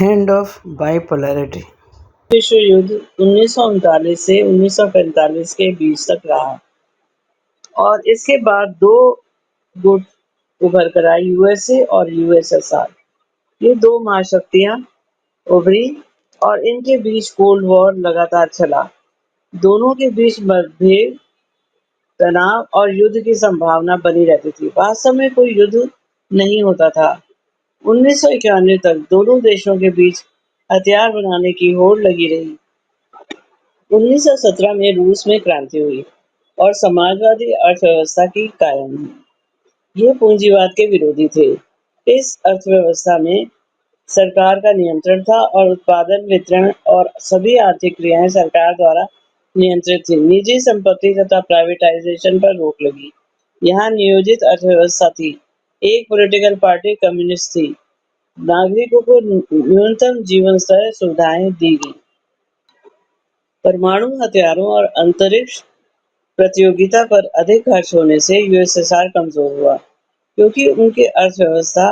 End of bipolarity. विश्व युद्ध 1939 से 1945 के बीच तक रहा और इसके बाद दो गुट उभर कर आई, यूएसए और यूएसएसआर। ये दो महाशक्तियां उभरी और इनके बीच कोल्ड वॉर लगातार चला। दोनों के बीच मतभेद, तनाव और युद्ध की संभावना बनी रहती थी। वास्तव में कोई युद्ध नहीं होता था। 1991 तक दोनों देशों के बीच हथियार बनाने की होड़ लगी रही। 1917 में रूस में क्रांति हुई और समाजवादी अर्थव्यवस्था की कायम हुई। ये पूंजीवाद के विरोधी थे। इस अर्थव्यवस्था में सरकार का नियंत्रण था और उत्पादन, वितरण और सभी आर्थिक क्रियाएं सरकार द्वारा नियंत्रित थी। निजी संपत्ति तथा प्राइवेटाइजेशन पर रोक लगी। यहाँ नियोजित अर्थव्यवस्था थी। एक पॉलिटिकल पार्टी कम्युनिस्ट थी। नागरिकों को न्यूनतम जीवन स्तर सुविधाएं दी गई। परमाणु हथियारों और अंतरिक्ष प्रतियोगिता पर अधिक खर्च होने से यूएसएसआर कमजोर हुआ, क्योंकि उनकी अर्थव्यवस्था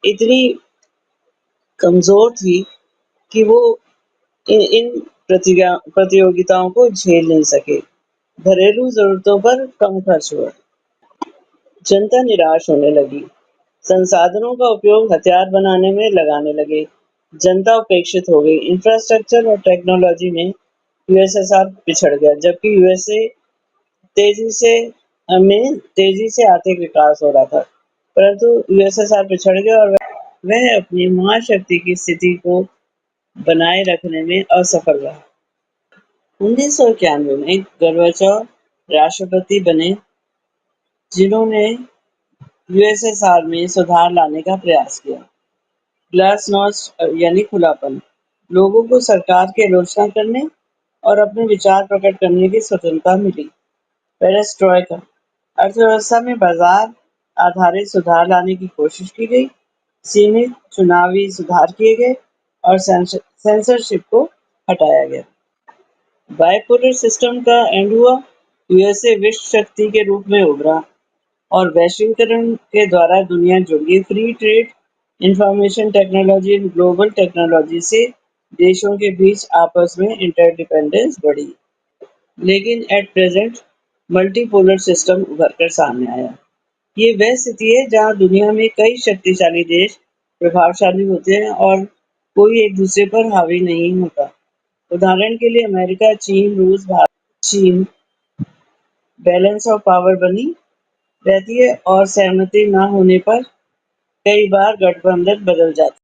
इतनी कमजोर थी कि वो इन प्रतियोगिताओं को झेल नहीं सके। घरेलू जरूरतों पर कम खर्च हुआ। जनता निराश होने लगी। संसाधनों का उपयोग हथियार बनाने में लगाने लगे। जनता उपेक्षित हो गई। इंफ्रास्ट्रक्चर और टेक्नोलॉजी में यूएसएसआर पिछड़ गया, जबकि यूएसए तेजी से आर्थिक विकास हो रहा था। परंतु यूएसएसआर पिछड़ गया और वह अपनी महाशक्ति की स्थिति को बनाए रखने में असफल रहा। 1991 में गोर्बाचोव राष्ट्रपति बने, जिन्होंने यूएसएसआर में सुधार लाने का प्रयास किया। ग्लासनोस्ट यानी खुलापन, लोगों को सरकार की आलोचना करने और अपने विचार प्रकट करने की स्वतंत्रता मिली। पेरेस्ट्रोइका, अर्थव्यवस्था में बाजार आधारित सुधार लाने की कोशिश की गई। सीमित चुनावी सुधार किए गए और सेंसरशिप को हटाया गया। बाइपोलर सिस्टम का एंड हुआ। यूएसए विश्व शक्ति के रूप में उभरा और वैश्वीकरण के द्वारा दुनिया जुड़ गई। फ्री ट्रेड, इंफॉर्मेशन टेक्नोलॉजी और ग्लोबल टेक्नोलॉजी से देशों के बीच आपस में इंटरडिपेंडेंस बढ़ी। लेकिन एट प्रेजेंट मल्टीपोलर सिस्टम उभर कर सामने आया। ये वह स्थिति है जहां दुनिया में कई शक्तिशाली देश प्रभावशाली होते हैं और कोई एक दूसरे पर हावी नहीं होता। उदाहरण के लिए अमेरिका, चीन, रूस, भारत। चीन बैलेंस ऑफ पावर बनी रहती है और सहमति न होने पर कई बार गठबंधन बदल जाता है।